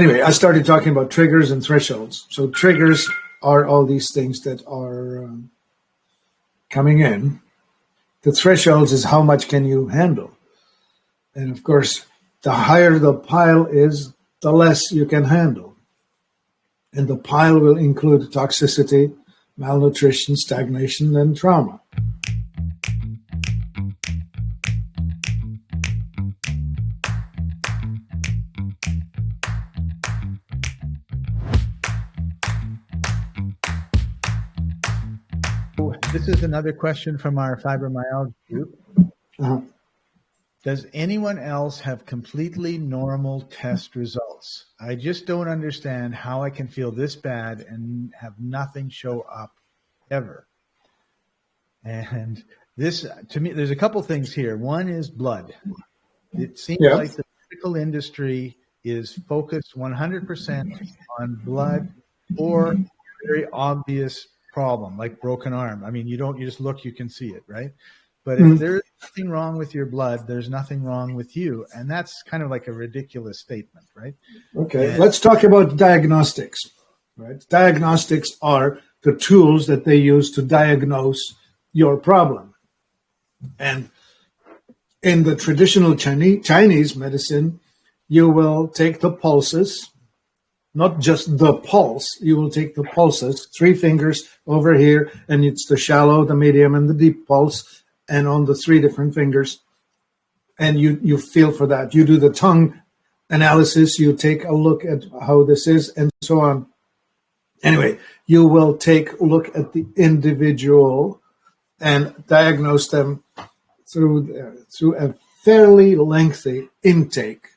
Anyway, I started talking about triggers and thresholds. So triggers are all these things that are coming in. The thresholds is how much can you handle. And of course, the higher the pile is, the less you can handle. And the pile will include toxicity, malnutrition, stagnation, and trauma. This is another question from our fibromyalgia group. Does anyone else have completely normal test results? I just don't understand how I can feel this bad and have nothing show up ever. And this, to me, there's a couple things here. One is blood. It seems like the medical industry is focused 100% on blood or very obvious problem like broken arm. I mean, you just look, you can see it, right? But if there's nothing wrong with your blood, there's nothing wrong with you. And that's kind of like a ridiculous statement, right? Okay, let's talk about diagnostics, right? Diagnostics are the tools that they use to diagnose your problem. And in the traditional Chinese medicine, you will take the pulses, not just the pulse, you will take the pulses, 3 fingers over here, and it's the shallow, the medium, and the deep pulse, and on the 3 different fingers, and you feel for that. You do the tongue analysis, you take a look at how this is, and so on. Anyway, you will take a look at the individual and diagnose them through a fairly lengthy intake,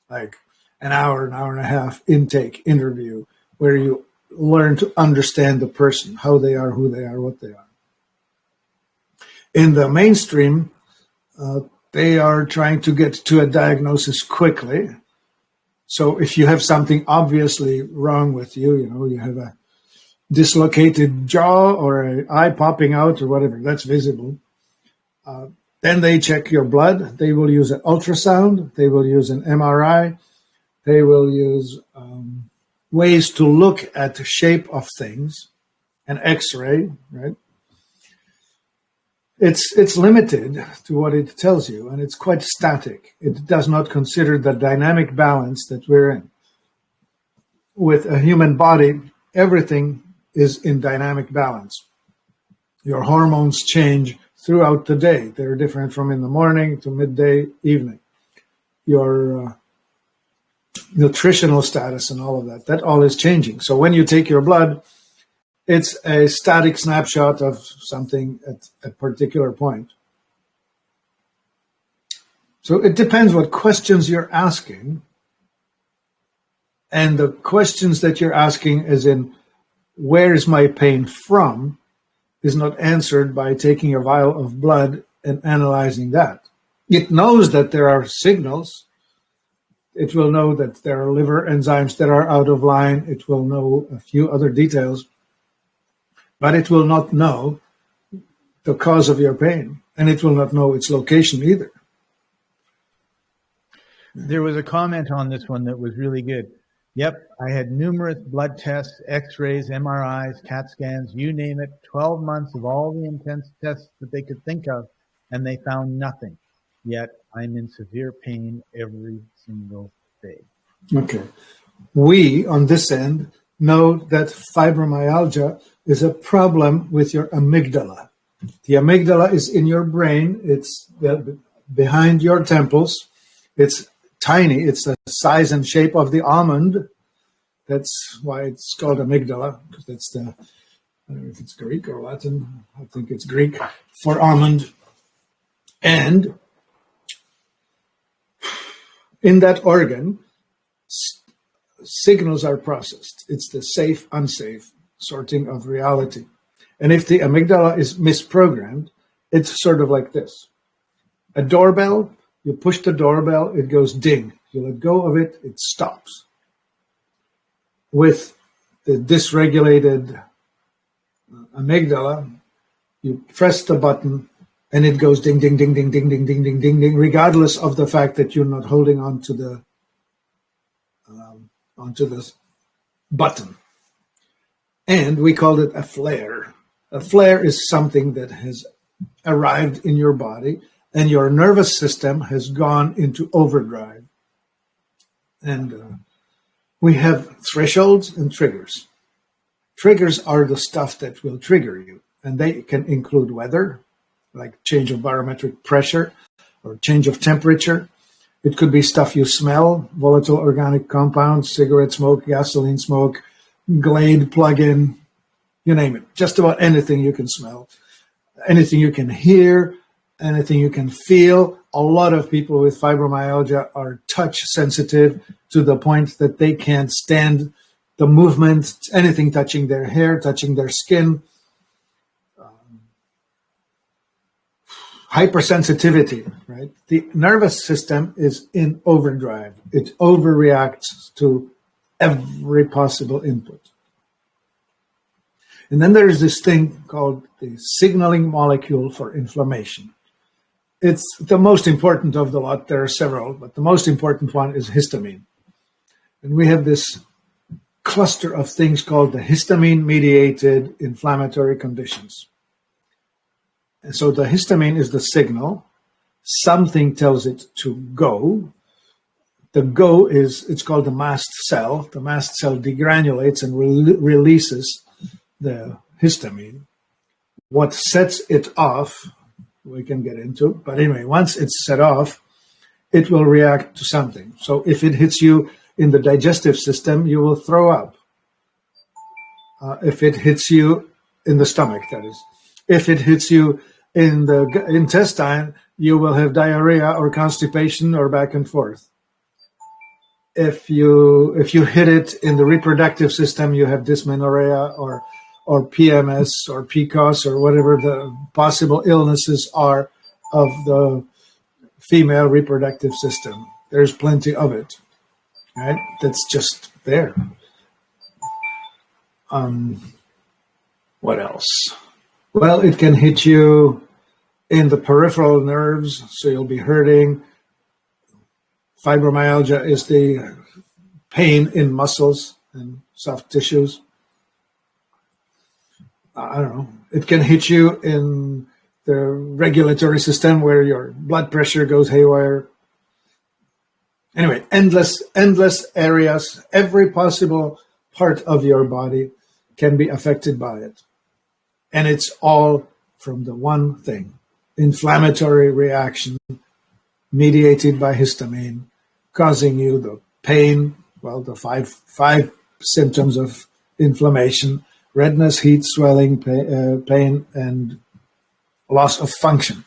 like an hour and a half intake interview, where you learn to understand the person, how they are, who they are, what they are. In the mainstream, they are trying to get to a diagnosis quickly. So if you have something obviously wrong with you, you have a dislocated jaw or an eye popping out or whatever, that's visible. Then they check your blood. They will use an ultrasound. They will use an MRI. They will use ways to look at the shape of things, an X-ray, right? It's limited to what it tells you, and it's quite static. It does not consider the dynamic balance that we're in. With a human body, everything is in dynamic balance. Your hormones change throughout the day. They're different from in the morning to midday, evening. Your nutritional status and all of that all is changing. So when you take your blood, it's a static snapshot of something at a particular point. So it depends what questions you're asking. And the questions that you're asking, as in, where is my pain from, is not answered by taking a vial of blood and analyzing that. It knows that there are signals. It will know that there are liver enzymes that are out of line. It will know a few other details, but it will not know the cause of your pain, and it will not know its location either. There was a comment on this one that was really good. Yep, I had numerous blood tests, X-rays, MRIs, CAT scans, you name it, 12 months of all the intense tests that they could think of, and they found nothing. Yet I'm in severe pain every single day. Okay. We, on this end, know that fibromyalgia is a problem with your amygdala. The amygdala is in your brain. It's behind your temples. It's tiny. It's the size and shape of the almond. That's why it's called amygdala, because that's I don't know if it's Greek or Latin. I think it's Greek for almond. And in that organ, signals are processed. It's the safe, unsafe sorting of reality. And if the amygdala is misprogrammed, it's sort of like this. A doorbell, you push the doorbell, it goes ding. You let go of it, it stops. With the dysregulated amygdala, you press the button and it goes ding, ding, ding, ding, ding, ding, ding, ding, ding, ding, regardless of the fact that you're not holding on to the onto this button. And we called it a flare. A flare is something that has arrived in your body and your nervous system has gone into overdrive. And we have thresholds and triggers. Triggers are the stuff that will trigger you, and they can include weather, like change of barometric pressure or change of temperature. It could be stuff you smell, volatile organic compounds, cigarette smoke, gasoline smoke, Glade plug-in, you name it. Just about anything you can smell, anything you can hear, anything you can feel. A lot of people with fibromyalgia are touch sensitive to the point that they can't stand the movement, anything touching their hair, touching their skin. Hypersensitivity, right? The nervous system is in overdrive. It overreacts to every possible input. And then there's this thing called the signaling molecule for inflammation. It's the most important of the lot. There are several, but the most important one is histamine. And we have this cluster of things called the histamine-mediated inflammatory conditions. And so the histamine is the signal. Something tells it to go. The go is, it's called the mast cell. The mast cell degranulates and releases the histamine. What sets it off, we can get into. But anyway, once it's set off, it will react to something. So if it hits you in the digestive system, you will throw up. If it hits you in the stomach, that is. If it hits you in the intestine, you will have diarrhea or constipation or back and forth. If you hit it in the reproductive system, you have dysmenorrhea or PMS or PCOS or whatever the possible illnesses are of the female reproductive system. There's plenty of it, right? That's just there. What else? Well, it can hit you in the peripheral nerves, so you'll be hurting. Fibromyalgia is the pain in muscles and soft tissues. I don't know. It can hit you in the regulatory system where your blood pressure goes haywire. Anyway, endless areas. Every possible part of your body can be affected by it. And it's all from the one thing, inflammatory reaction mediated by histamine, causing you the pain, well, the five symptoms of inflammation: redness, heat, swelling, pain, and loss of function.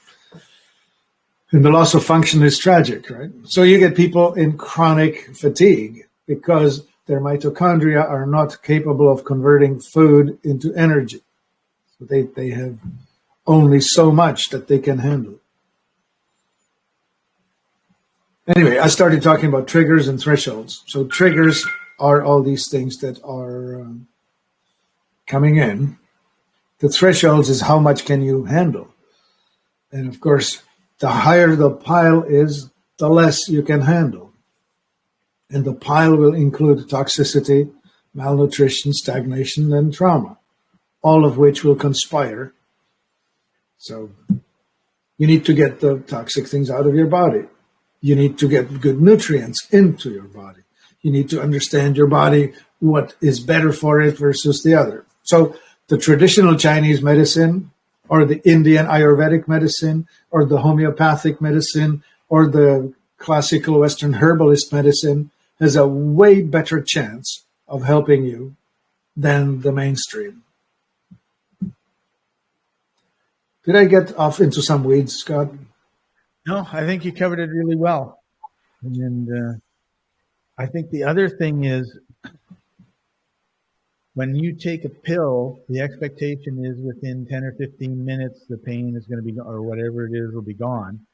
And the loss of function is tragic, right? So you get people in chronic fatigue because their mitochondria are not capable of converting food into energy. So they have only so much that they can handle. Anyway, I started talking about triggers and thresholds. So triggers are all these things that are coming in. The thresholds is how much can you handle. And of course, the higher the pile is, the less you can handle. And the pile will include toxicity, malnutrition, stagnation, and trauma, all of which will conspire. So you need to get the toxic things out of your body. You need to get good nutrients into your body. You need to understand your body, what is better for it versus the other. So the traditional Chinese medicine, or the Indian Ayurvedic medicine, or the homeopathic medicine, or the classical Western herbalist medicine has a way better chance of helping you than the mainstream. Did I get off into some weeds, Scott? No, I think you covered it really well. And I think the other thing is, when you take a pill, the expectation is within 10 or 15 minutes, the pain is going to be, or whatever it is, will be gone.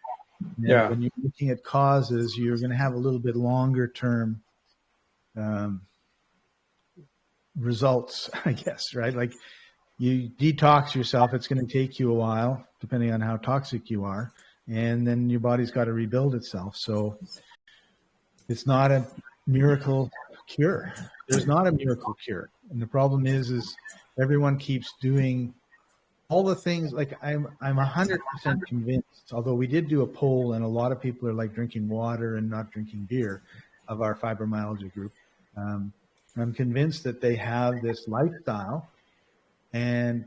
And Yeah. when you're looking at causes, you're going to have a little bit longer term results, I guess, right? Like you detox yourself, it's going to take you a while, depending on how toxic you are. And then your body's got to rebuild itself. So it's not a miracle cure. There's not a miracle cure. And the problem is everyone keeps doing all the things. Like I'm 100% convinced, although we did do a poll and a lot of people are like drinking water and not drinking beer of our fibromyalgia group. I'm convinced that they have this lifestyle and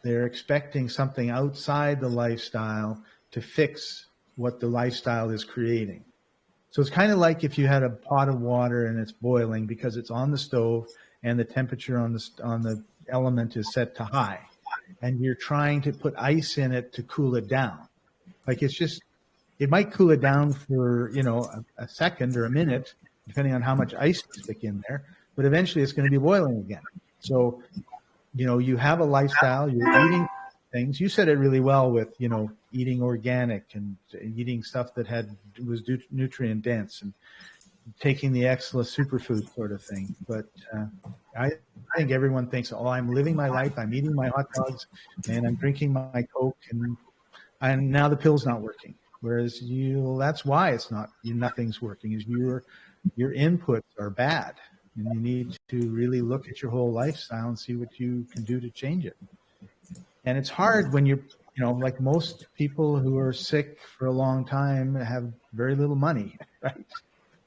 they're expecting something outside the lifestyle to fix what the lifestyle is creating. So it's kind of like if you had a pot of water and it's boiling because it's on the stove and the temperature on the element is set to high, and you're trying to put ice in it to cool it down. Like it might cool it down for, a second or a minute, depending on how much ice you stick in there, but eventually it's going to be boiling again. So, you have a lifestyle, you're eating things. You said it really well with, eating organic and eating stuff that was nutrient dense and taking the extra superfood sort of thing. But I think everyone thinks, oh, I'm living my life, I'm eating my hot dogs and I'm drinking my Coke and now the pill's not working. Whereas that's why nothing's working, is your inputs are bad. And you need to really look at your whole lifestyle and see what you can do to change it. And it's hard when like most people who are sick for a long time have very little money, right?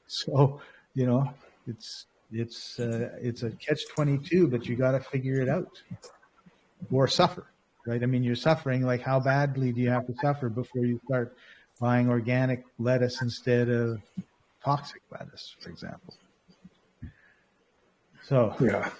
So, it's a catch-22, but you got to figure it out or suffer, right? I mean, you're suffering. Like, how badly do you have to suffer before you start buying organic lettuce instead of toxic lettuce, for example? So, yeah.